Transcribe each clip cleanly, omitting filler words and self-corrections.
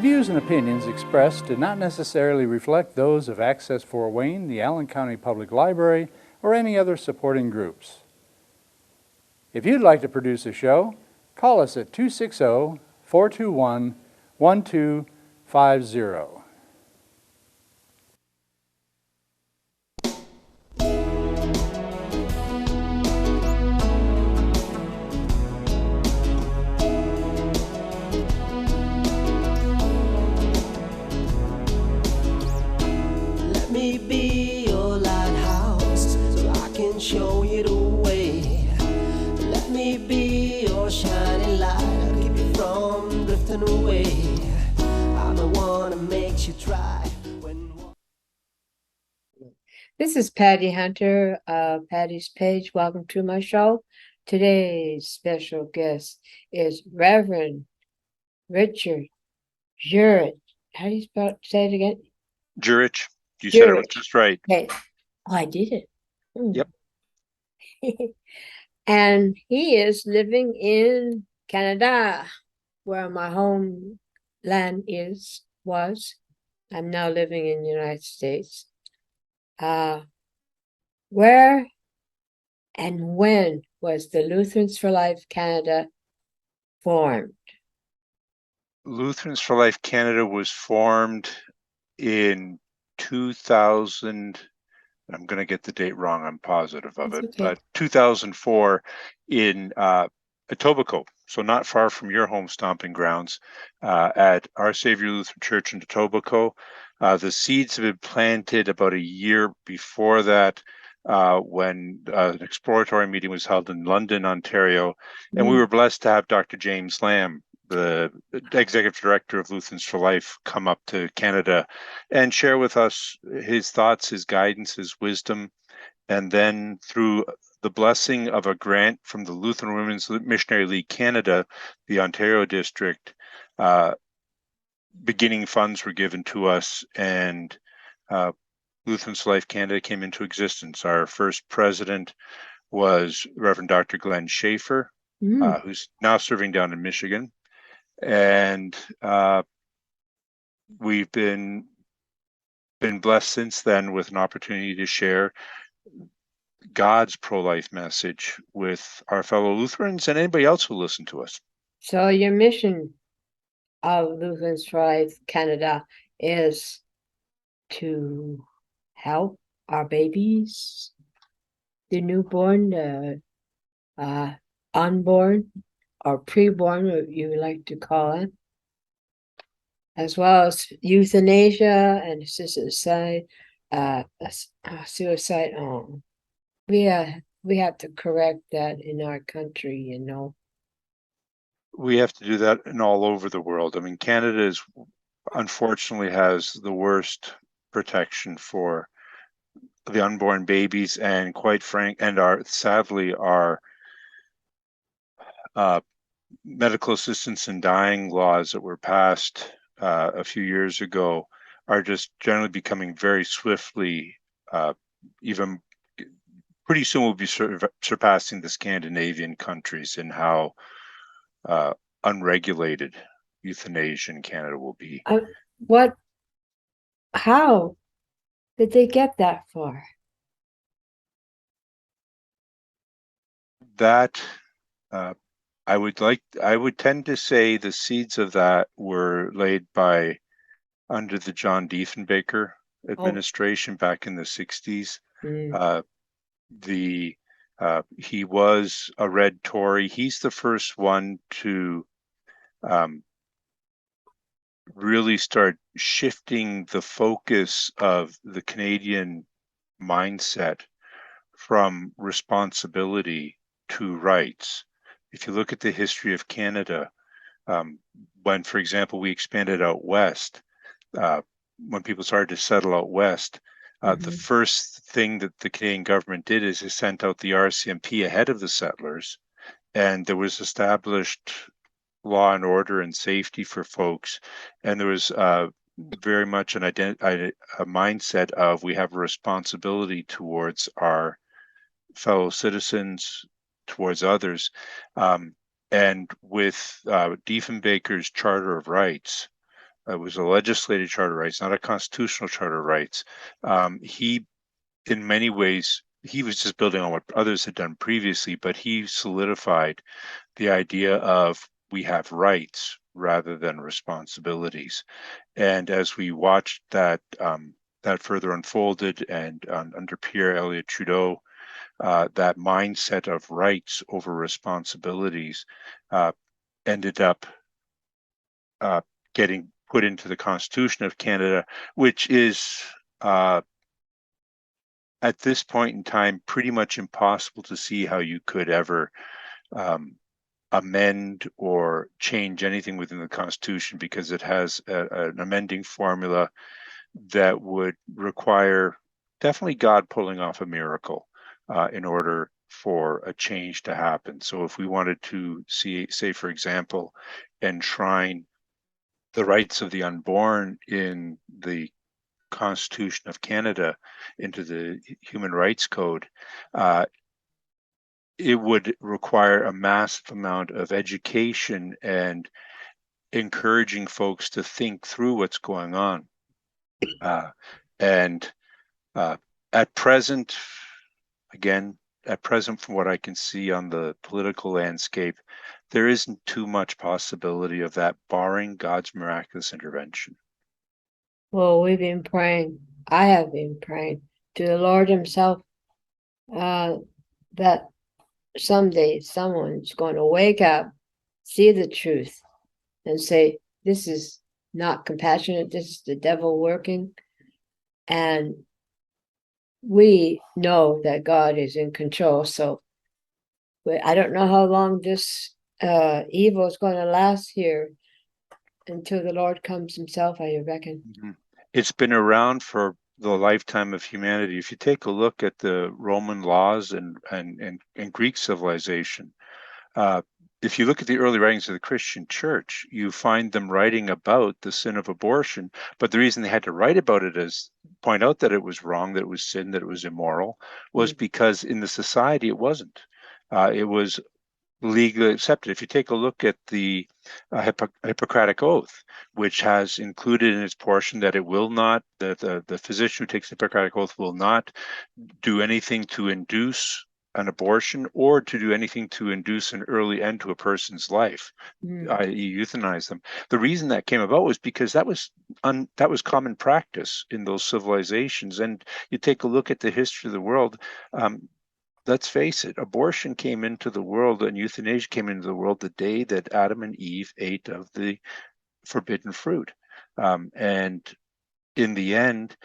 views and opinions expressed do not necessarily reflect those of Access Fort Wayne, the Allen County Public Library, or any other supporting groups. If you'd like to produce a show, call us at 260-421-1250. Let me be your lighthouse so I can show you the way. Let me be your shining light, I'll keep you from drifting away. I'm the one that makes you try when... This is Patty Hunter of Patty's Page. Welcome to my show. Today's special guest is Reverend Richard Juritsch. How do you say it again? Juritsch. You said it was Juritsch. just right. Okay. Oh, I did it. Yep. And he is living in Canada, where my homeland was. I'm now living in the United States. Where and when was the Lutherans for Life Canada formed? Lutherans for Life Canada was formed in 2000. I'm going to get the date wrong. I'm positive of That's it, okay. but 2004 in Etobicoke, so not far from your home stomping grounds, at Our Savior Lutheran Church in Etobicoke. The seeds have been planted about a year before that, when an exploratory meeting was held in London, Ontario, and we were blessed to have Dr. James Lamb, the executive director of Lutherans for Life, come up to Canada and share with us his thoughts, his guidance, his wisdom. And then through the blessing of a grant from the Lutheran Women's Missionary League Canada, the Ontario district, beginning funds were given to us, and Lutherans for Life Canada came into existence. Our first president was Reverend Dr. Glenn Schaefer, who's now serving down in Michigan. And we've been blessed since then with an opportunity to share God's pro-life message with our fellow Lutherans and anybody else who listen to us. So your mission of Lutherans for Life Canada is to help our babies, the newborn, the unborn, or preborn, what you would like to call it, as well as euthanasia and assisted suicide. We have to correct that in our country, you know. We have to do that in all over the world. I mean, Canada unfortunately has the worst protection for the unborn babies, and sadly our medical assistance in dying laws that were passed a few years ago are just generally becoming very swiftly, even pretty soon we'll be surpassing the Scandinavian countries in how unregulated euthanasia in Canada will be. How did they get that far? That I would tend to say the seeds of that were laid under the John Diefenbaker administration back in the 60s. He was a red Tory. He's the first one to really start shifting the focus of the Canadian mindset from responsibility to rights. If you look at the history of Canada, when, for example, we expanded out west, when people started to settle out west, the first thing that the Canadian government did is it sent out the RCMP ahead of the settlers, and there was established law and order and safety for folks, and there was very much a mindset of we have a responsibility towards our fellow citizens, towards others, and with Diefenbaker's Charter of Rights, It was a legislative charter of rights, not a constitutional charter of rights. He, in many ways, he was just building on what others had done previously, but he solidified the idea of we have rights rather than responsibilities. And as we watched that that further unfolded, and under Pierre Elliott Trudeau, that mindset of rights over responsibilities ended up getting put into the Constitution of Canada, which is at this point in time pretty much impossible to see how you could ever amend or change anything within the Constitution, because it has an amending formula that would require definitely God pulling off a miracle in order for a change to happen. So if we wanted to see, say, for example, enshrine the rights of the unborn in the Constitution of Canada into the Human Rights Code, it would require a massive amount of education and encouraging folks to think through what's going on. And at present, again, from what I can see on the political landscape, there isn't too much possibility of that, barring God's miraculous intervention. Well, we've been praying. I have been praying to the Lord Himself that someday someone's going to wake up, see the truth, and say, this is not compassionate, this is the devil working. And we know that God is in control. So I don't know how long this evil is going to last here until the Lord comes Himself, I reckon. Mm-hmm. It's been around for the lifetime of humanity. If you take a look at the Roman laws and Greek civilization, if you look at the early writings of the Christian church, you find them writing about the sin of abortion. But the reason they had to write about it is point out that it was wrong, that it was sin, that it was immoral, was because in the society it wasn't. It was legally accepted. If you take a look at the Hippocratic Oath, which has included in its portion that it will not, that the physician who takes the Hippocratic Oath will not do anything to induce an abortion or to do anything to induce an early end to a person's life, i.e. euthanize them. The reason that came about was because that was common practice in those civilizations. And you take a look at the history of the world, let's face it, abortion came into the world and euthanasia came into the world the day that Adam and Eve ate of the forbidden fruit. And in the end,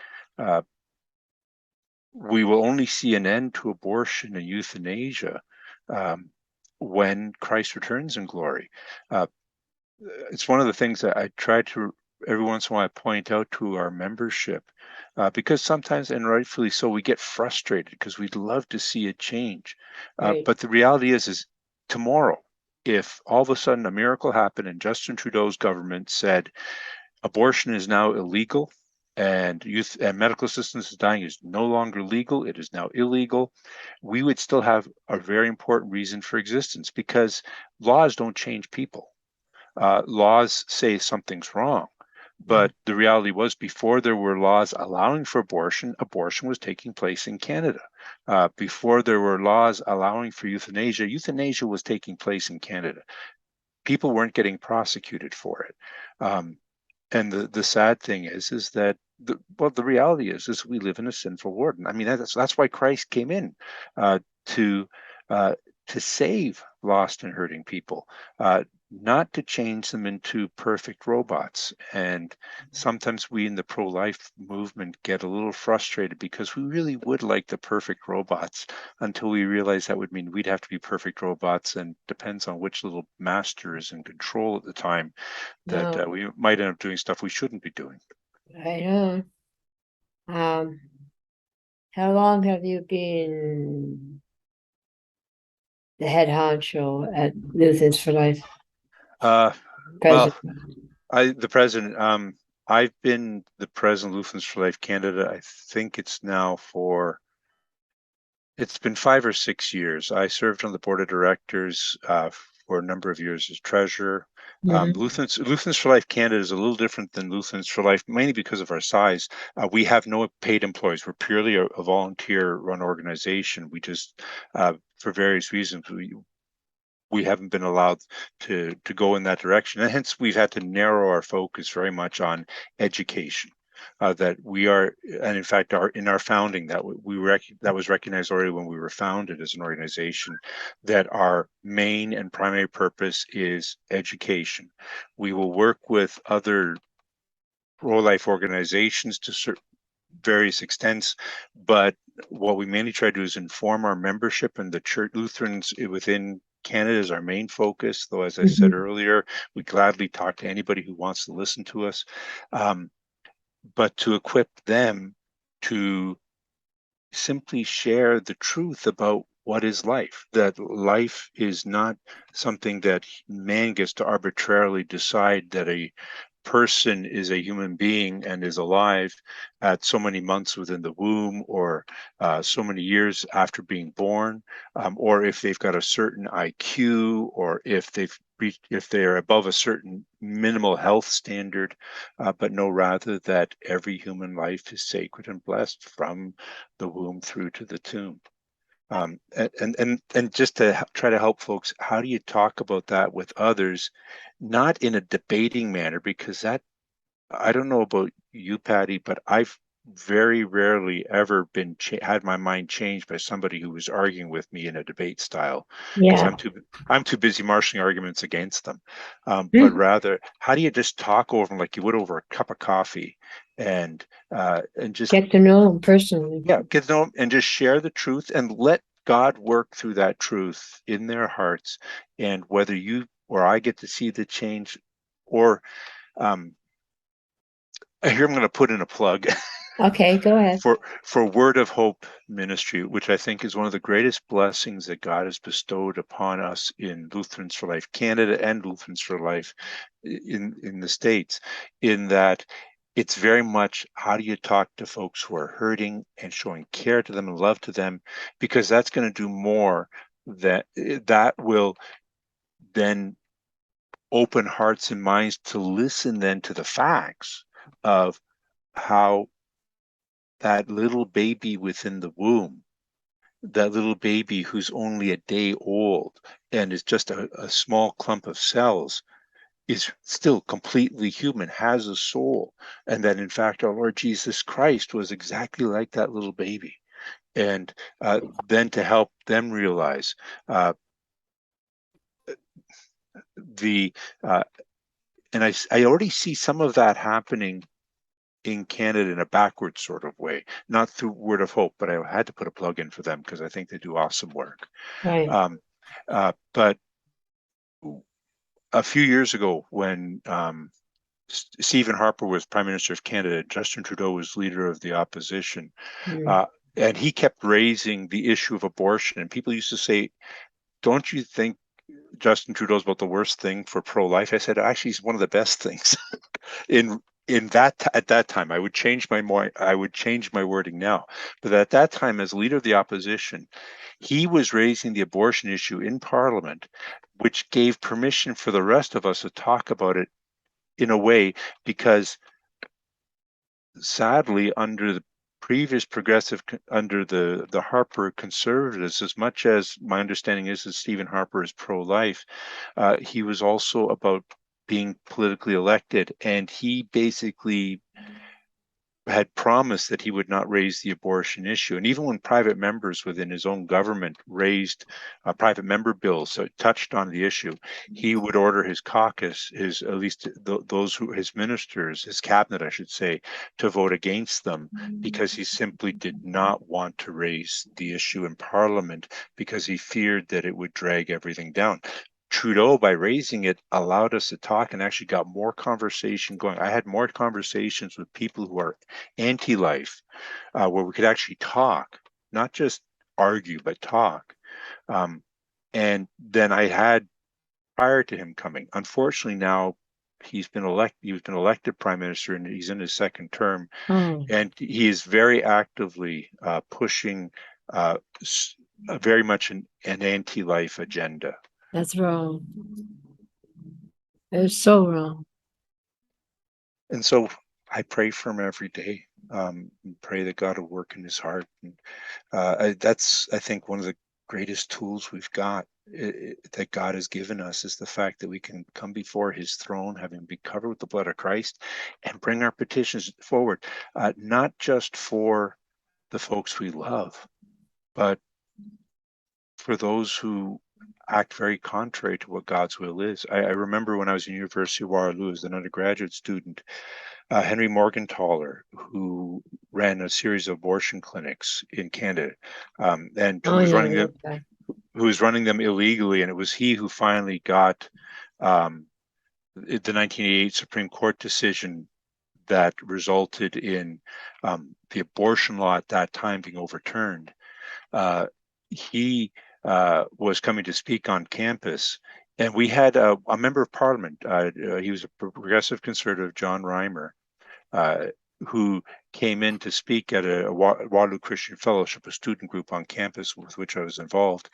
we will only see an end to abortion and euthanasia when Christ returns in glory. It's one of the things that I try to every once in a while point out to our membership, because sometimes, and rightfully so, we get frustrated because we'd love to see a change. Right. But the reality is tomorrow, if all of a sudden a miracle happened and Justin Trudeau's government said abortion is now illegal and youth and medical assistance is dying is no longer legal, it is now illegal, we would still have a very important reason for existence, because laws don't change people. Laws say something's wrong. But the reality was, before there were laws allowing for abortion, abortion was taking place in Canada. Before there were laws allowing for euthanasia, euthanasia was taking place in Canada. People weren't getting prosecuted for it. And the sad thing is that the reality is we live in a sinful world. I mean, that's why Christ came in to save lost and hurting people, not to change them into perfect robots. And sometimes we in the pro-life movement get a little frustrated because we really would like the perfect robots, until we realize that would mean we'd have to be perfect robots, and depends on which little master is in control at the time, that we might end up doing stuff we shouldn't be doing. I know. How long have you been the head honcho at Lutherans for Life? Well, the president. I've been the president of Lutherans for Life Canada. I think it's been 5 or 6 years. I served on the board of directors for a number of years as treasurer. Mhm. Lutherans for Life Canada is a little different than Lutherans for Life, mainly because of our size. We have no paid employees. We're purely a volunteer-run organization. We just, for various reasons, we haven't been allowed to go in that direction, and hence we've had to narrow our focus very much on education. That we are, and in fact, in our founding, that that was recognized already when we were founded as an organization, that our main and primary purpose is education. We will work with other pro-life organizations to various extents, but what we mainly try to do is inform our membership, and the church Lutherans within Canada is our main focus, though as I said Mhm. earlier, we gladly talk to anybody who wants to listen to us, but to equip them to simply share the truth about what is life, that life is not something that man gets to arbitrarily decide that a person is a human being and is alive at so many months within the womb, or so many years after being born, or if they've got a certain IQ, or if they are above a certain minimal health standard, but no, rather that every human life is sacred and blessed from the womb through to the tomb. And just to try to help folks, how do you talk about that with others, not in a debating manner, because that, I don't know about you, Patty, but I've very rarely ever been had my mind changed by somebody who was arguing with me in a debate style, because Yeah. I'm too busy marshalling arguments against them. But Mhm. rather, how do you just talk over them like you would over a cup of coffee, and just, Get to know them personally. yeah, get to know them and just share the truth and let God work through that truth in their hearts. And whether you or I get to see the change, or um, here I'm going to put in a plug Okay, go ahead. for Word of Hope ministry, which I think is one of the greatest blessings that God has bestowed upon us in Lutherans for Life Canada and Lutherans for Life in the States, in that it's very much, how do you talk to folks who are hurting and showing care to them and love to them, because that's going to do more, that will then open hearts and minds to listen then to the facts of how that little baby within the womb, that little baby who's only a day old and is just a small clump of cells, is still completely human, has a soul, and that in fact our Lord Jesus Christ was exactly like that little baby. And then to help them realize uh, the uh, and I already see some of that happening in Canada in a backwards sort of way, not through Word of Hope, but I had to put a plug in for them because I think they do awesome work. Right. But a few years ago, when Stephen Harper was Prime Minister of Canada, Justin Trudeau was leader of the opposition, Mm. uh, and he kept raising the issue of abortion. And people used to say, "Don't you think Justin Trudeau's about the worst thing for pro-life?" I said, "Actually, he's one of the best things." In that at that time, I would change my wording now, but at that time, as leader of the opposition, he was raising the abortion issue in Parliament, which gave permission for the rest of us to talk about it in a way, because sadly, under the previous under the Harper Conservatives, as much as my understanding is that Stephen Harper is pro-life, he was also about being politically elected, and he basically had promised that he would not raise the abortion issue. And even when private members within his own government raised private member bills that touched on the issue, he would order his caucus, at least those who, his ministers, his cabinet, I should say, to vote against them, because he simply did not want to raise the issue in Parliament, because he feared that it would drag everything down. Trudeau, by raising it, allowed us to talk and actually got more conversation going. I had more conversations with people who are anti-life, where we could actually talk, not just argue, but talk. And then I had, prior to him coming, unfortunately now he's been elected prime minister, and he's in his second term, Oh. and he is very actively pushing very much an anti-life agenda. That's wrong. It's so wrong. And so I pray for him every day. And pray that God will work in his heart. And that's, I think, one of the greatest tools we've got that God has given us is the fact that we can come before his throne, having been covered with the blood of Christ, and bring our petitions forward, not just for the folks we love, but for those who act very contrary to what God's will is. I remember when I was in University of Waterloo as an undergraduate student, Henry Morgenthaler, who ran a series of abortion clinics in Canada, and Oh, yeah, that guy. who was running them illegally, and it was he who finally got the 1988 Supreme Court decision that resulted in the abortion law at that time being overturned. He was coming to speak on campus, and we had a member of parliament. He was a progressive conservative, John Reimer, who came in to speak at a Waterloo Christian Fellowship, a student group on campus with which I was involved.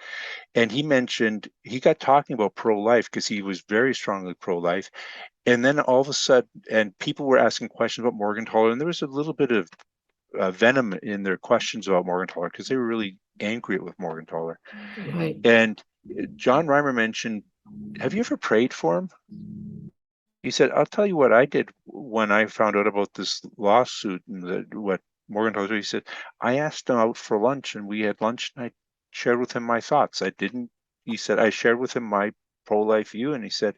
And he mentioned, he got talking about pro-life because he was very strongly pro-life. And then all of a sudden, and people were asking questions about Morgenthaler, and there was a little bit of venom in their questions about Morgenthaler because they were really angry with Morgenthaler. Right. And John Reimer mentioned, have you ever prayed for him? He said, I'll tell you what I did when I found out about this lawsuit and what Morgenthaler did. He said, I asked him out for lunch, and we had lunch, and I shared with him my thoughts. He said, I shared with him my pro-life view, and he said,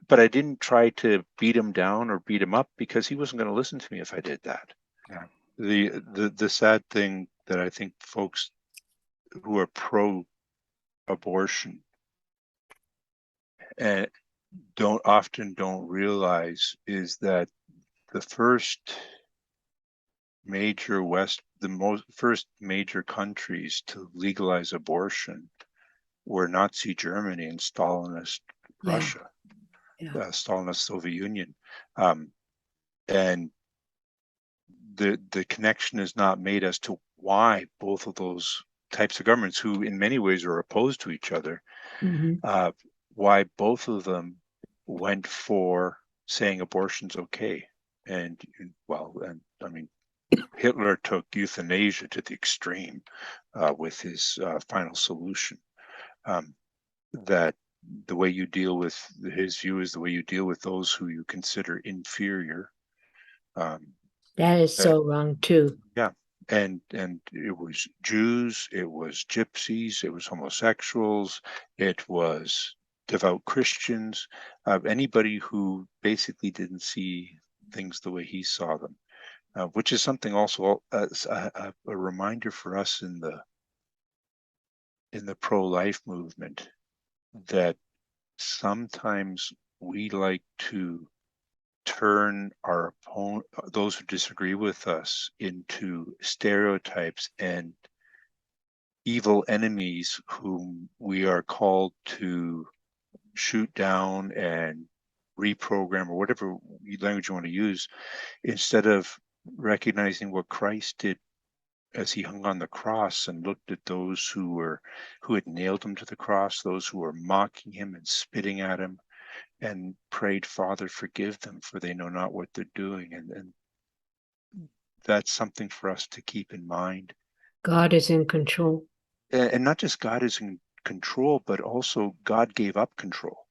but I didn't try to beat him down or beat him up because he wasn't going to listen to me if I did that. Yeah. The sad thing that I think folks who are pro-abortion don't realize is that the first countries to legalize abortion were Nazi Germany and Stalinist Russia, Stalinist Soviet Union, and the connection is not made as to why both of those types of governments, who in many ways are opposed to each other, why both of them went for saying abortion's okay. And I mean, Hitler took euthanasia to the extreme with his final solution. That the way you deal with his view is the way you deal with those who you consider inferior. That is so wrong too. Yeah. And it was Jews, it was gypsies, it was homosexuals, it was devout Christians, anybody who basically didn't see things the way he saw them, which is something also a reminder for us in the pro-life movement, that sometimes we like to turn our opponent, those who disagree with us, into stereotypes and evil enemies whom we are called to shoot down and reprogram, or whatever language you want to use, instead of recognizing what Christ did as he hung on the cross and looked at those who had nailed him to the cross, those who were mocking him and spitting at him, and prayed, Father, forgive them, for they know not what they're doing. And that's something for us to keep in mind. God is in control. And not just God is in control, but also God gave up control.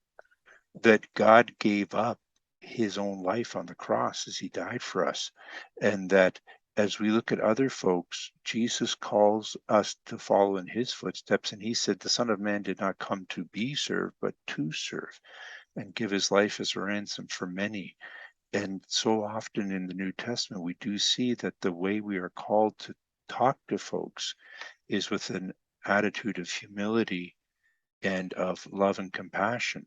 That God gave up his own life on the cross as he died for us. And that as we look at other folks, Jesus calls us to follow in his footsteps. And he said, the Son of Man did not come to be served, but to serve, and give his life as a ransom for many. And so often in the New Testament, we do see that the way we are called to talk to folks is with an attitude of humility and of love and compassion.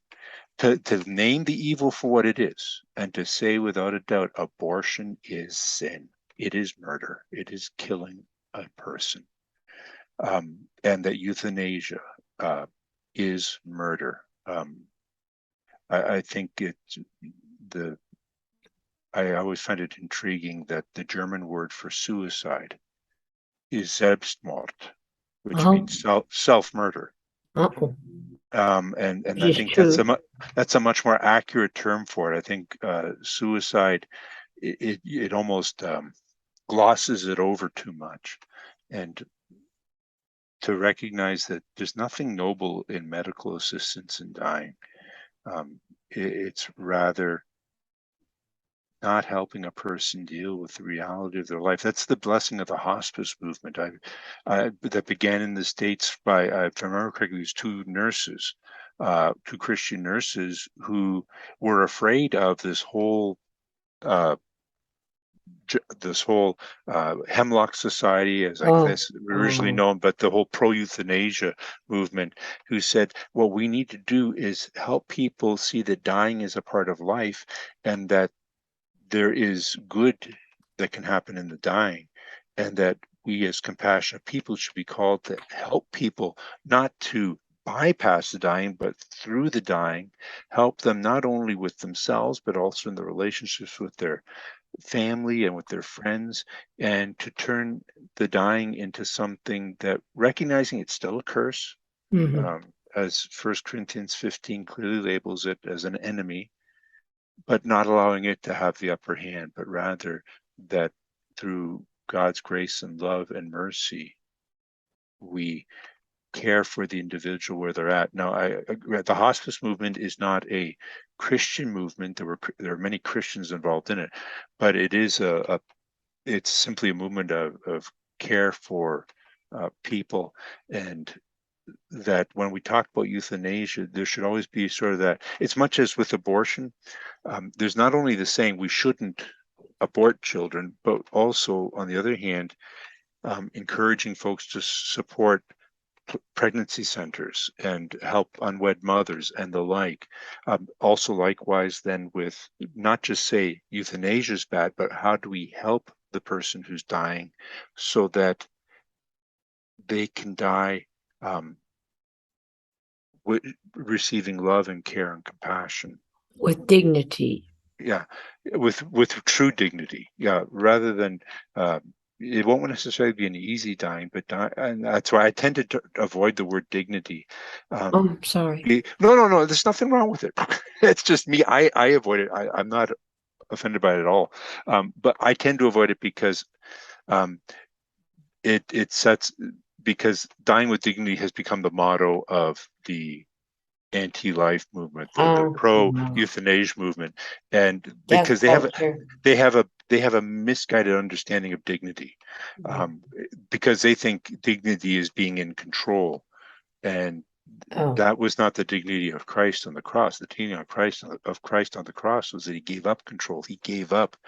To name the evil for what it is, and to say without a doubt, abortion is sin. It is murder. It is killing a person. And that euthanasia is murder. I think I always find it intriguing that the German word for suicide is Selbstmord, which means self-murder. And I Which is think true. that's a much more accurate term for it. I think suicide, it almost glosses it over too much, and to recognize that there's nothing noble in medical assistance in dying. It's rather not helping a person deal with the reality of their life. That's the blessing of the hospice movement. That began in the States by, if I remember correctly, it was two Christian nurses who were afraid of this whole uh, Hemlock Society, as I Oh, guess originally known, but the whole pro-euthanasia movement, who said, what we need to do is help people see that dying is a part of life, and that there is good that can happen in the dying, and that we as compassionate people should be called to help people not to bypass the dying, but through the dying, help them not only with themselves, but also in the relationships with their family and with their friends, and to turn the dying into something that, recognizing it's still a curse, mhm. as 1 Corinthians 15 clearly labels it as an enemy, but not allowing it to have the upper hand, but rather that through God's grace and love and mercy, we care for the individual where they're at. Now, the hospice movement is not a Christian movement. There are many Christians involved in it, but it is it's simply a movement of care for people. And that when we talk about euthanasia, there should always be sort of that, it's much as with abortion, there's not only the saying we shouldn't abort children, but also, on the other hand, encouraging folks to support pregnancy centers and help unwed mothers and the like. Also, likewise, then, with not just say euthanasia is bad, but how do we help the person who's dying so that they can die receiving love and care and compassion. With dignity. Yeah, with true dignity. Yeah, rather than it won't necessarily be an easy dying, but and that's why I tended to avoid the word dignity. Oh, I'm sorry. No. There's nothing wrong with it. It's just me. I avoid it. I'm not offended by it at all. But I tend to avoid it because um, it sets, because dying with dignity has become the motto of the anti-life movement, the Oh, no. pro-euthanasia movement, and That's because culture. they have a misguided understanding of dignity, Mhm. because they think dignity is being in control, and Oh, that was not the dignity of Christ on the cross. The dignity of Christ on the cross was that he gave up control. He gave up.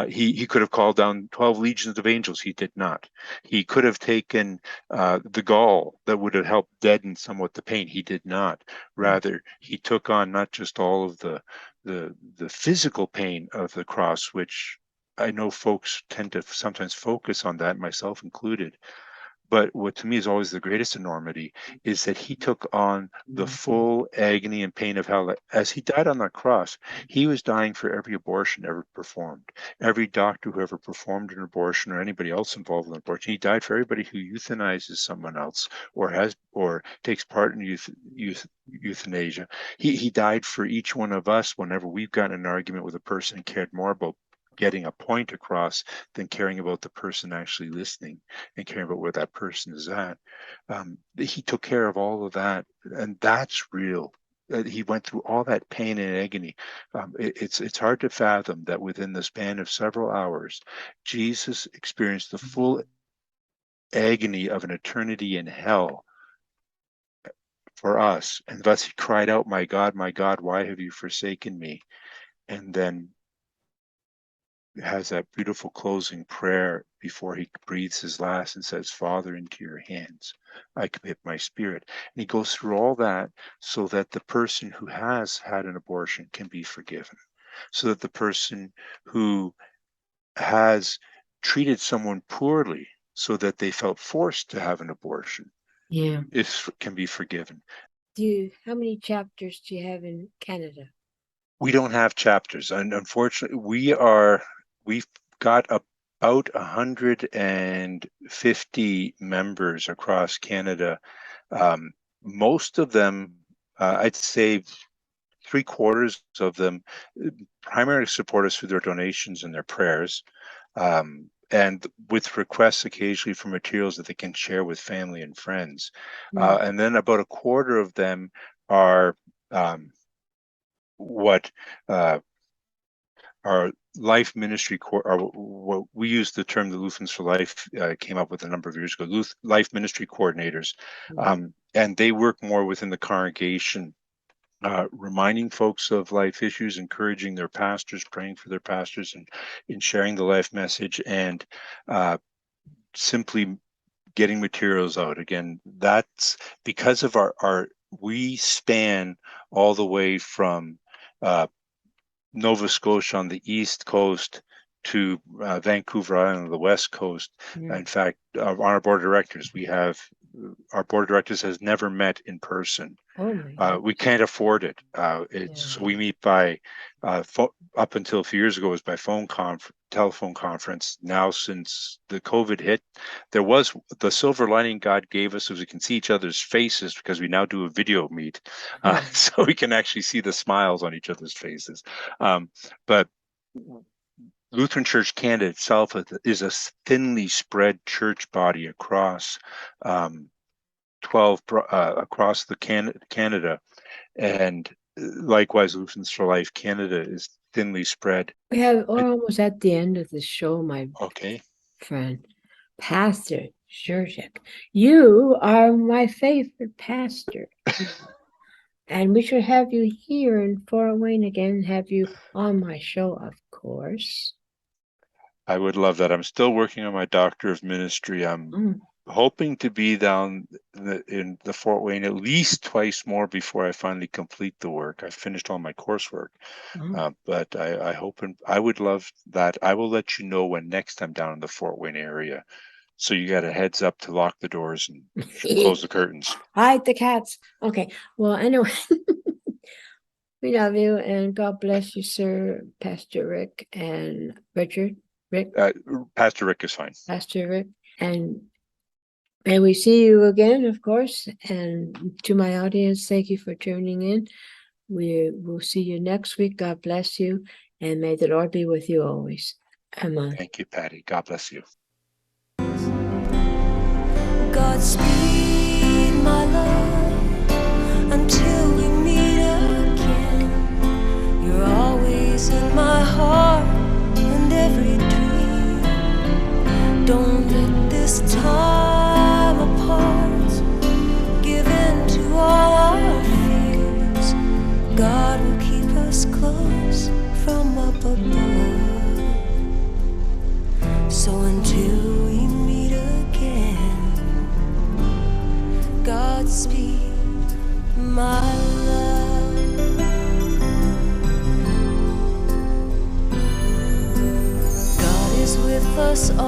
He could have called down 12 legions of angels. He did not. He could have taken the gall that would have helped deaden somewhat the pain. He did not. Rather, he took on not just all of the physical pain of the cross, which I know folks tend to sometimes focus on that, myself included. But what to me is always the greatest enormity is that he took on the full agony and pain of hell. As he died on that cross, he was dying for every abortion ever performed, every doctor who ever performed an abortion, or anybody else involved in an abortion. He died for everybody who euthanizes someone else, or takes part in euthanasia. He died for each one of us whenever we've gotten an argument with a person and cared more about getting a point across than caring about the person actually listening and caring about where that person is at. He took care of all of that, and that's real. He went through all that pain and agony. It's hard to fathom that within the span of several hours, Jesus experienced the full agony of an eternity in hell for us, and thus he cried out, my God, why have you forsaken me?" And then has that beautiful closing prayer before he breathes his last and says, "Father, into your hands I commit my spirit." And he goes through all that so that the person who has had an abortion can be forgiven, so that the person who has treated someone poorly so that they felt forced to have an abortion yeah. can be forgiven. How many chapters do you have in Canada? We don't have chapters, and unfortunately, we've got about 150 members across Canada. Most of them I'd say 3/4 of them primarily support us through their donations and their prayers, and with requests occasionally for materials that they can share with family and friends. And then about 1/4 of them are what our life ministry or what we use the term the Lutherans for Life came up with a number of years ago, life ministry coordinators, and they work more within the congregation, reminding folks of life issues, encouraging their pastors, praying for their pastors, and in sharing the life message, and simply getting materials out. Again, that's because of our we span all the way from Nova Scotia on the east coast to Vancouver Island on the west coast. In fact, on our board of directors, our board of directors has never met in person. We can't afford it. So we meet by up until a few years ago, it was by telephone conference. Now, since the COVID hit, there was the silver lining God gave us, is we can see each other's faces, because we now do a video meet, so we can actually see the smiles on each other's faces. But Lutheran Church Canada itself is a thinly spread church body across 12 across the Canada, and likewise Lutherans for Life Canada is thinly spread. We're almost at the end of the show, my friend. Pastor Juritsch, you are my favorite pastor. And we should have you here in Fort Wayne again, have you on my show, of course. I would love that. I'm still working on my Doctor of Ministry. I'm hoping to be down in the Fort Wayne at least twice more before I finally complete the work. I finished all my coursework, but I hope, and I would love that. I will let you know when next I'm down in the Fort Wayne area, so you got a heads up to lock the doors and close the curtains. Hide the cats. Okay. Well, anyway, we love you, and God bless you, sir, Pastor Rick and Richard. Rick? Pastor Rick is fine. Pastor Rick. And we see you again, of course. And to my audience, thank you for tuning in. We will see you next week. God bless you. And may the Lord be with you always. Amen. Thank you, Patty. God bless you. Godspeed, my love, until we meet again. You're always in my heart and every dream. Don't let this time apart give in to all our fears. God will keep us close from up above. So until we meet again, Godspeed, my love. God is with us all.